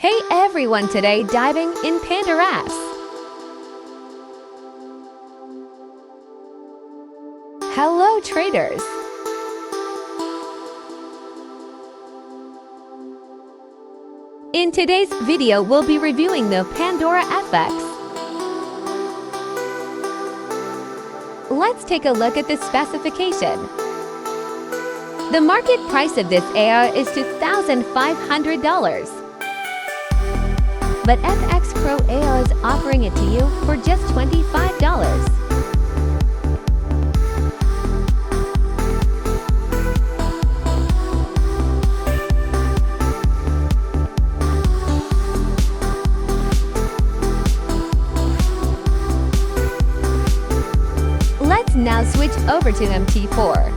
Hey everyone, today diving in PandoraFX. Hello traders. In today's video, we'll be reviewing the PandoraFX. Let's take a look at the specification. The market price of this AI is $2,500. But FX Pro AI is offering it to you for just $25. Let's now switch over to MT4.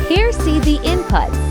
Here, see the inputs.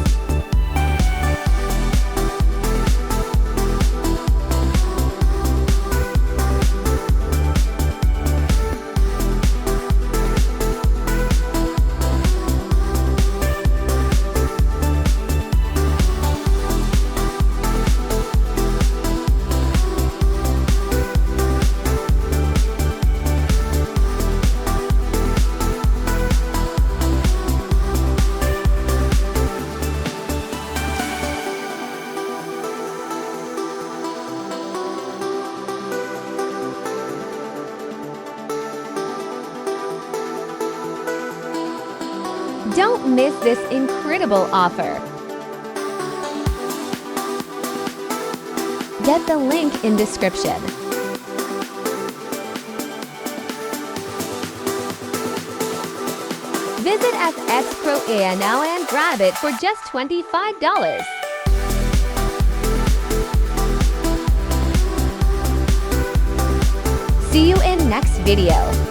Don't miss this incredible offer. Get the link in description. Visit FX Pro AI now and grab it for just $25. See you in next video.